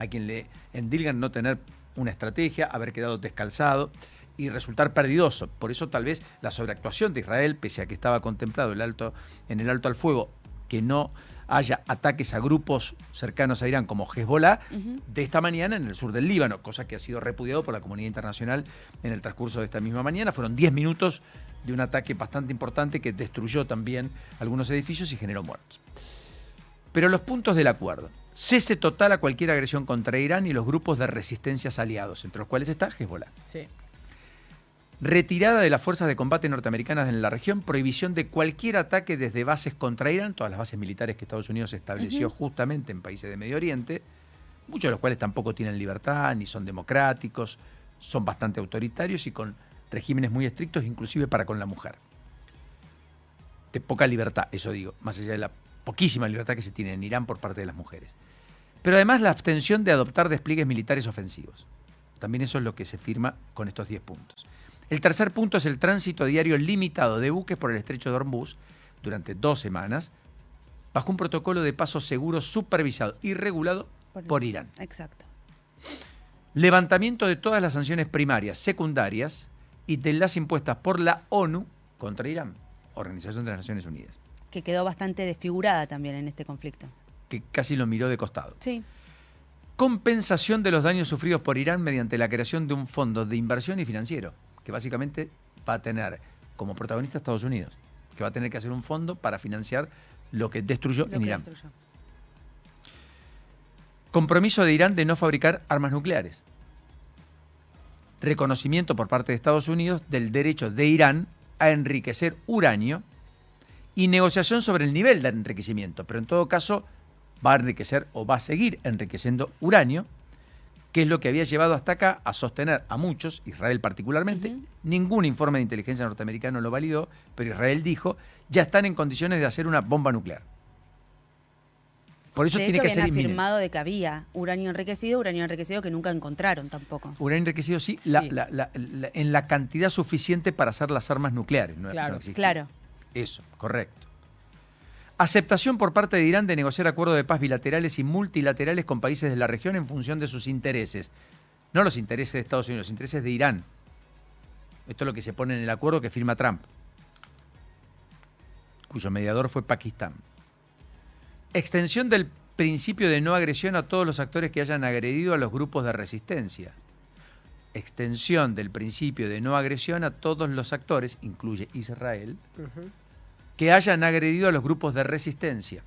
a quien le endilgan no tener una estrategia, haber quedado descalzado y resultar perdidoso. Por eso tal vez la sobreactuación de Israel, pese a que estaba contemplado en el alto al fuego, que no haya ataques a grupos cercanos a Irán como Hezbollah, de esta mañana en el sur del Líbano, cosa que ha sido repudiado por la comunidad internacional en el transcurso de esta misma mañana. Fueron 10 minutos de un ataque bastante importante que destruyó también algunos edificios y generó muertos. Pero los puntos del acuerdo: cese total a cualquier agresión contra Irán y los grupos de resistencias aliados, entre los cuales está Hezbollah. Sí. Retirada de las fuerzas de combate norteamericanas en la región, prohibición de cualquier ataque desde bases contra Irán, todas las bases militares que Estados Unidos estableció justamente en países de Medio Oriente, muchos de los cuales tampoco tienen libertad, ni son democráticos, son bastante autoritarios y con regímenes muy estrictos, inclusive para con la mujer. De poca libertad, eso digo, más allá de la poquísima libertad que se tiene en Irán por parte de las mujeres. Pero además la abstención de adoptar despliegues militares ofensivos. También eso es lo que se firma con estos 10 puntos. El tercer punto es el tránsito diario limitado de buques por el estrecho de Hormuz durante 2 semanas, bajo un protocolo de paso seguro supervisado y regulado por Irán. Exacto. Levantamiento de todas las sanciones primarias, secundarias y de las impuestas por la ONU contra Irán, Organización de las Naciones Unidas. Que quedó bastante desfigurada también en este conflicto. Que casi lo miró de costado. Sí. Compensación de los daños sufridos por Irán mediante la creación de un fondo de inversión y financiero, que básicamente va a tener como protagonista Estados Unidos, que va a tener que hacer un fondo para financiar lo que destruyó en Irán. Compromiso de Irán de no fabricar armas nucleares. Reconocimiento por parte de Estados Unidos del derecho de Irán a enriquecer uranio y negociación sobre el nivel de enriquecimiento, pero en todo caso va a enriquecer o va a seguir enriqueciendo uranio, que es lo que había llevado hasta acá a sostener a muchos, Israel particularmente. Ningún informe de inteligencia norteamericano lo validó, pero Israel dijo, ya están en condiciones de hacer una bomba nuclear. Por eso tiene que ser inminente. Habían afirmado de que había uranio enriquecido que nunca encontraron tampoco. Uranio enriquecido sí, Sí. En la cantidad suficiente para hacer las armas nucleares. Claro. No existe. Claro. Eso, correcto. Aceptación por parte de Irán de negociar acuerdos de paz bilaterales y multilaterales con países de la región en función de sus intereses. No los intereses de Estados Unidos, los intereses de Irán. Esto es lo que se pone en el acuerdo que firma Trump, cuyo mediador fue Pakistán. Extensión del principio de no agresión a todos los actores que hayan agredido a los grupos de resistencia. Extensión del principio de no agresión a todos los actores, incluye Israel, que hayan agredido a los grupos de resistencia.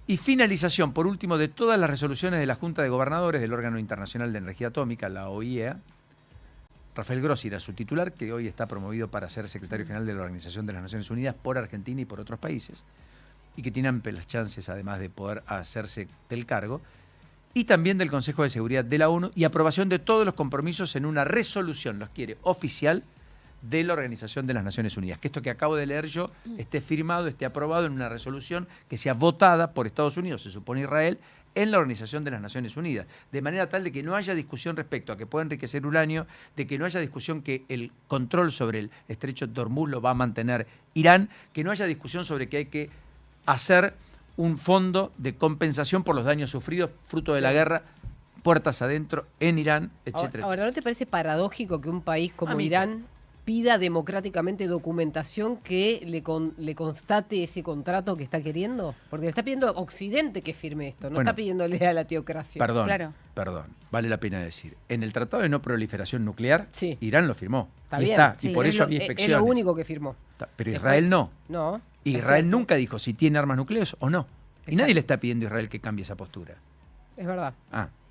Y finalización, por último, de todas las resoluciones de la Junta de Gobernadores del Órgano Internacional de Energía Atómica, la OIEA. Rafael Grossi era su titular, que hoy está promovido para ser secretario general de la Organización de las Naciones Unidas por Argentina y por otros países, y que tiene amplias chances, además de poder hacerse del cargo, y también del Consejo de Seguridad de la ONU, y aprobación de todos los compromisos en una resolución, los quiere oficial, de la Organización de las Naciones Unidas. Que esto que acabo de leer yo esté firmado, esté aprobado en una resolución que sea votada por Estados Unidos, se supone Israel, en la Organización de las Naciones Unidas. De manera tal de que no haya discusión respecto a que pueda enriquecer uranio, de que no haya discusión que el control sobre el estrecho de Hormuz lo va a mantener Irán, que no haya discusión sobre que hay que hacer un fondo de compensación por los daños sufridos fruto de la guerra, puertas adentro, en Irán, etcétera. Ahora, ¿no te parece paradójico que un país como Irán pida democráticamente documentación que le constate ese contrato que está queriendo? Porque le está pidiendo a Occidente que firme esto, no está pidiéndole a la teocracia. Perdón, vale la pena decir. En el Tratado de No Proliferación Nuclear, sí, Irán lo firmó. Está bien, y por eso había inspecciones. Es lo único que firmó. Pero Israel no. No. Israel nunca dijo si tiene armas nucleares o no. Exacto. Y nadie le está pidiendo a Israel que cambie esa postura. Es verdad.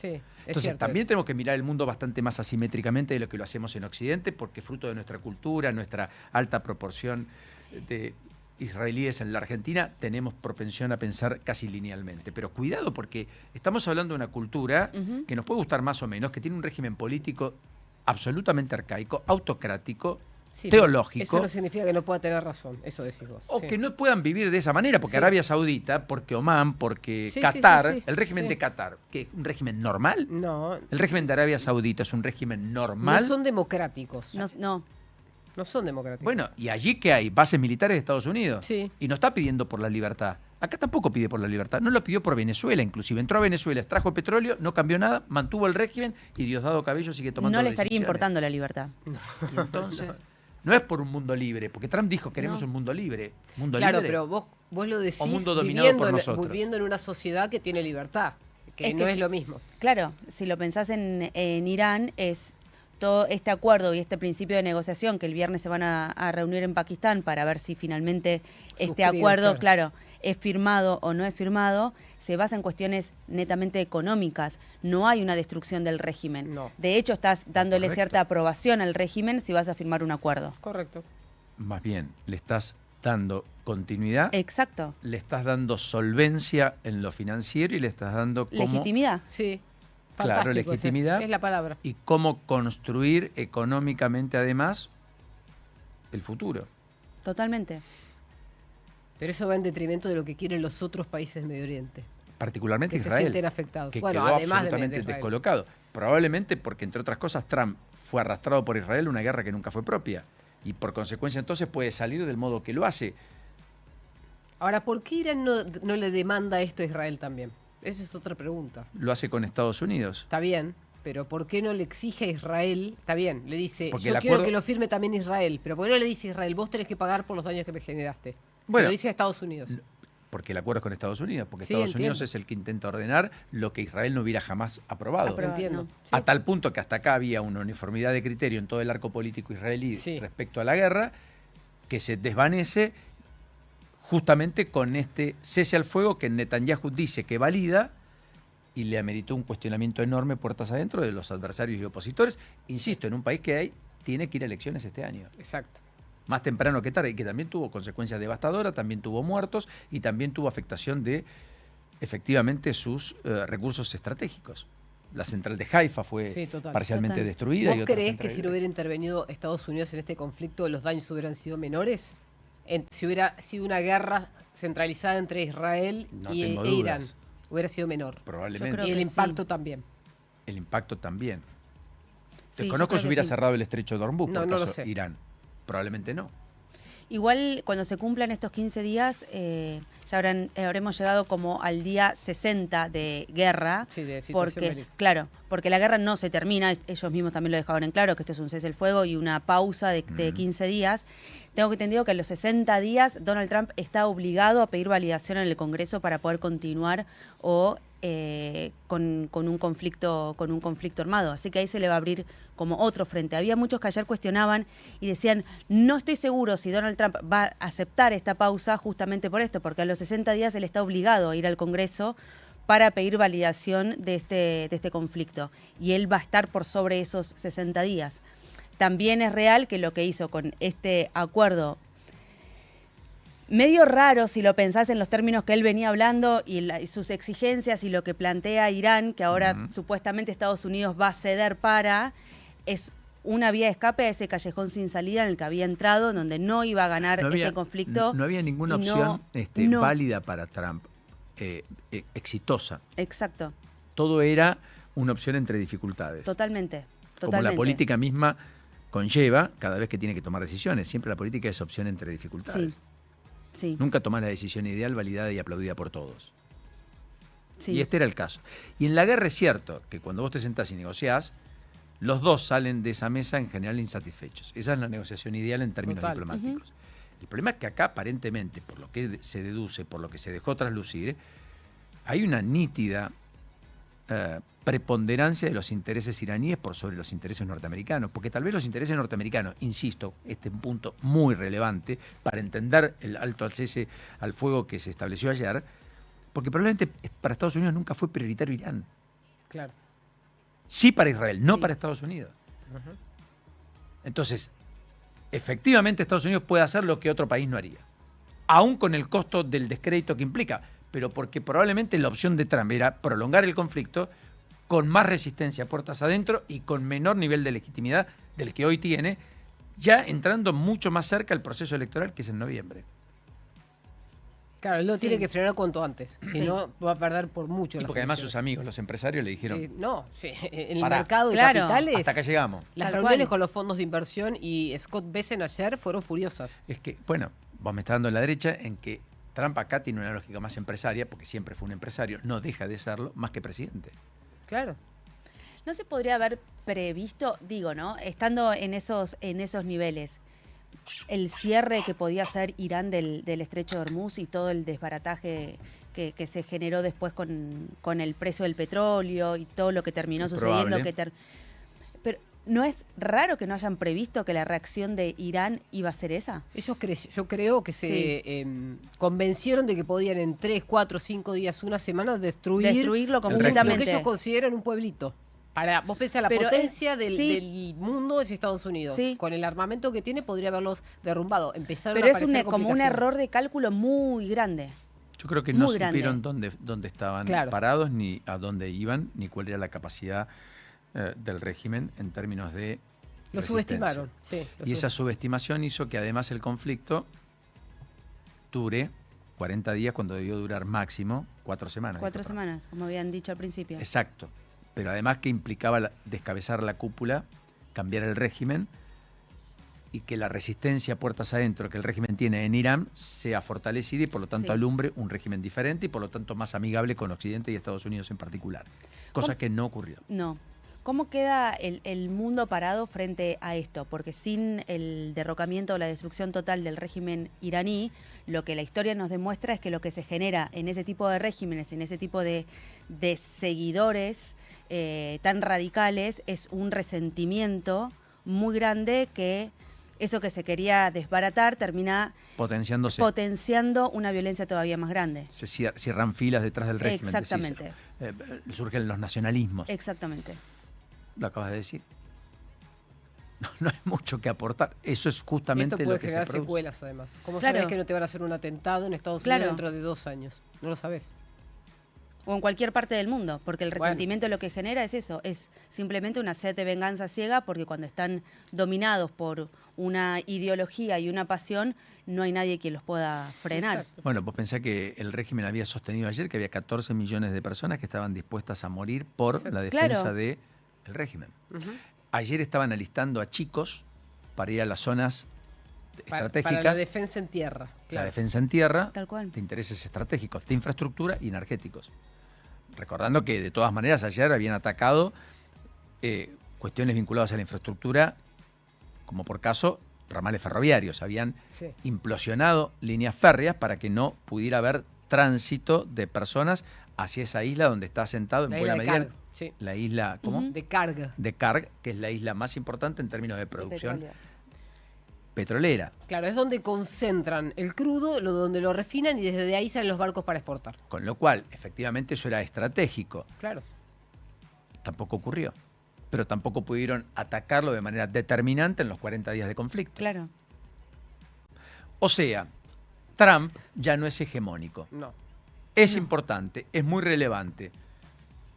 Sí. Entonces también tenemos que mirar el mundo bastante más asimétricamente de lo que lo hacemos en Occidente, porque fruto de nuestra cultura, nuestra alta proporción de israelíes en la Argentina, tenemos propensión a pensar casi linealmente. Pero cuidado, porque estamos hablando de una cultura que nos puede gustar más o menos, que tiene un régimen político absolutamente arcaico, autocrático, teológico. Eso no significa que no pueda tener razón, eso decís vos. O que no puedan vivir de esa manera, porque Arabia Saudita, porque Omán, porque Qatar, el régimen de Qatar, ¿qué es un régimen normal? No. El régimen de Arabia Saudita es un régimen normal. No son democráticos. No son democráticos. Bueno, y allí que hay bases militares de Estados Unidos. Sí. Y no está pidiendo por la libertad. Acá tampoco pide por la libertad, no lo pidió por Venezuela, inclusive entró a Venezuela, extrajo petróleo, no cambió nada, mantuvo el régimen y Diosdado Cabello sigue tomando No le decisiones. estaría importando la libertad. Y entonces, no es por un mundo libre, porque Trump dijo queremos un mundo libre. ¿Mundo Claro, libre? pero vos lo decís O mundo dominado por nosotros. viviendo en una sociedad que tiene libertad, que no es lo mismo. Claro, si lo pensás en Irán, es todo este acuerdo y este principio de negociación que el viernes se van a reunir en Pakistán para ver si finalmente este acuerdo, claro, es firmado o no es firmado, se basa en cuestiones netamente económicas. No hay una destrucción del régimen. No. De hecho, estás dándole Correcto. cierta aprobación al régimen si vas a firmar un acuerdo. Correcto. Más bien, le estás dando continuidad, Exacto. le estás dando solvencia en lo financiero y le estás dando como Legitimidad. Sí. Claro, Fantástico, legitimidad. es la palabra. y cómo construir económicamente además el futuro. Totalmente. Pero eso va en detrimento de lo que quieren los otros países de Medio Oriente, Particularmente que se Israel, sienten afectados. que Bueno, quedó además absolutamente de Israel. descolocado. Probablemente porque, entre otras cosas, Trump fue arrastrado por Israel a una guerra que nunca fue propia. Y por consecuencia entonces puede salir del modo que lo hace. Ahora, ¿por qué Irán no le demanda esto a Israel también? Esa es otra pregunta. Lo hace con Estados Unidos. Está bien, pero ¿por qué no le exige a Israel? Está bien, le dice, Porque yo el quiero acuerdo- que lo firme también Israel, pero ¿por qué no le dice a Israel, vos tenés que pagar por los daños que me generaste? Bueno, Se lo dice a Estados Unidos. Porque el acuerdo es con Estados Unidos, porque Sí, Estados entiendo. Unidos es el que intenta ordenar lo que Israel no hubiera jamás aprobado. Aprobado. Entiendo. no. Sí. A tal punto que hasta acá había una uniformidad de criterio en todo el arco político israelí Sí. respecto a la guerra, que se desvanece justamente con este cese al fuego que Netanyahu dice que valida y le ameritó un cuestionamiento enorme puertas adentro de los adversarios y opositores. Insisto, en un país que tiene que ir a elecciones este año. Exacto. Más temprano que tarde, y que también tuvo consecuencias devastadoras, también tuvo muertos y también tuvo afectación de, efectivamente, sus recursos estratégicos. La central de Haifa fue Sí, total. parcialmente Total. destruida. ¿Vos y otras creés que centrales si no hubiera intervenido Estados Unidos en este conflicto, los daños hubieran sido menores? Si hubiera sido una guerra centralizada entre Israel No e tengo Irán, dudas. hubiera sido menor. Probablemente. Yo creo Y el que impacto sí. también. El impacto también. Sí, Desconozco yo creo si que hubiera sí. cerrado el estrecho de Hormuz, No, por no lo caso sé. Irán. Probablemente no. Igual cuando se cumplan estos 15 días, ya habremos llegado como al día 60 de guerra. Sí, de situación porque, bélica. claro, porque la guerra no se termina, ellos mismos también lo dejaban en claro, que esto es un cese el fuego y una pausa de 15 días. Tengo entendido que a los 60 días Donald Trump está obligado a pedir validación en el Congreso para poder continuar o con un conflicto armado. Así que ahí se le va a abrir como otro frente. Había muchos que ayer cuestionaban y decían, no estoy seguro si Donald Trump va a aceptar esta pausa justamente por esto, porque a los 60 días él está obligado a ir al Congreso para pedir validación de este conflicto. Y él va a estar por sobre esos 60 días. También es real que lo que hizo con este acuerdo, medio raro si lo pensás en los términos que él venía hablando y sus exigencias y lo que plantea Irán, que ahora supuestamente Estados Unidos va a ceder es una vía de escape a ese callejón sin salida en el que había entrado, en donde no iba a ganar este conflicto. No había ninguna y opción no. válida para Trump, exitosa. Exacto, Todo era una opción entre dificultades. totalmente. Como la política misma conlleva cada vez que tiene que tomar decisiones. Siempre la política es opción entre dificultades. Sí, Nunca tomás la decisión ideal, validada y aplaudida por todos. sí. Y este era el caso. Y en la guerra es cierto que cuando vos te sentás y negociás, los dos salen de esa mesa en general insatisfechos. Esa es la negociación ideal en términos Total. diplomáticos. El problema es que acá, aparentemente, por lo que se deduce, por lo que se dejó traslucir, hay una nítida preponderancia de los intereses iraníes por sobre los intereses norteamericanos, porque tal vez los intereses norteamericanos, insisto, este es un punto muy relevante para entender el alto al cese al fuego que se estableció ayer, porque probablemente para Estados Unidos nunca fue prioritario Irán. Claro. Sí para Israel, no Sí. para Estados Unidos. Entonces, efectivamente Estados Unidos puede hacer lo que otro país no haría, aún con el costo del descrédito que implica, pero porque probablemente la opción de Trump era prolongar el conflicto con más resistencia puertas adentro y con menor nivel de legitimidad del que hoy tiene, ya entrando mucho más cerca al proceso electoral que es en noviembre. Claro, él lo Sí. tiene que frenar cuanto antes. Si Sí. no, va a perder por mucho. Y las porque además elecciones. sus amigos, los empresarios, le dijeron, No, sí, en el Pará. mercado de Claro. capitales, hasta acá llegamos. las Tal reuniones cual. con los fondos de inversión y Scott Bessent ayer fueron furiosas. Es que, bueno, vos me estás dando la derecha en que Trump acá tiene una lógica más empresaria, porque siempre fue un empresario, no deja de serlo, más que presidente. Claro. ¿No se podría haber previsto, digo, ¿no? Estando en esos niveles, el cierre que podía hacer Irán del estrecho de Hormuz y todo el desbarataje que se generó después con el precio del petróleo y todo lo que terminó sucediendo? Pero ¿no es raro que no hayan previsto que la reacción de Irán iba a ser esa? Yo creo que se convencieron de que podían en 3, 4, 5 días, una semana, destruirlo lo completamente. que ellos consideran un pueblito. Vos pensás, la potencia del mundo es Estados Unidos. Sí. Con el armamento que tiene podría haberlos derrumbado. Empezaron Pero a es aparecer como un error de cálculo muy grande. Yo creo que no supieron dónde estaban parados, ni a dónde iban, ni cuál era la capacidad del régimen en términos de Lo subestimaron. Sí, esa subestimación hizo que además el conflicto dure 40 días cuando debió durar máximo 4 semanas. 4 semanas, como habían dicho al principio. Exacto. Pero además que implicaba descabezar la cúpula, cambiar el régimen y que la resistencia puertas adentro que el régimen tiene en Irán sea fortalecida y por lo tanto alumbre un régimen diferente y por lo tanto más amigable con Occidente y Estados Unidos en particular. Cosa que no ocurrió. No. ¿Cómo queda el mundo parado frente a esto? Porque sin el derrocamiento o la destrucción total del régimen iraní, lo que la historia nos demuestra es que lo que se genera en ese tipo de regímenes, en ese tipo de seguidores tan radicales, es un resentimiento muy grande que eso que se quería desbaratar termina potenciando una violencia todavía más grande. Se cierran filas detrás del régimen. Exactamente. Surgen los nacionalismos. Exactamente. Lo acabas de decir. No hay mucho que aportar. Eso es justamente esto puede lo que se generar produce. secuelas, además. ¿Cómo sabes que no te van a hacer un atentado en Estados Unidos dentro de 2 años? No lo sabes. O en cualquier parte del mundo, porque el resentimiento lo que genera es eso, es simplemente una sed de venganza ciega, porque cuando están dominados por una ideología y una pasión, no hay nadie quien los pueda frenar. Exacto. Bueno, vos pensás que el régimen había sostenido ayer que había 14 millones de personas que estaban dispuestas a morir por la defensa del régimen. Ayer estaban alistando a chicos para ir a las zonas estratégicas. Para la defensa en tierra. La defensa en tierra, tal cual, de intereses estratégicos, de infraestructura y energéticos. Recordando que de todas maneras ayer habían atacado cuestiones vinculadas a la infraestructura, como por caso ramales ferroviarios. Habían implosionado líneas férreas para que no pudiera haber tránsito de personas hacia esa isla donde está asentado en buena medida la isla de Karg. De Karg, que es la isla más importante en términos de producción petrolera. Claro, es donde concentran el crudo, donde lo refinan y desde ahí salen los barcos para exportar. Con lo cual, efectivamente, eso era estratégico. Claro. Tampoco ocurrió. Pero tampoco pudieron atacarlo de manera determinante en los 40 días de conflicto. Claro. O sea, Trump ya no es hegemónico. No. Es importante, es muy relevante.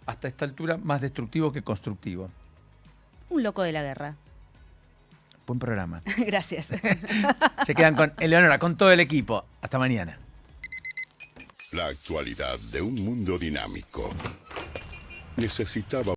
Hasta esta altura, más destructivo que constructivo. Un loco de la guerra. Buen programa. Gracias. Se quedan con Eleonora, con todo el equipo. Hasta mañana. La actualidad de un mundo dinámico necesitaba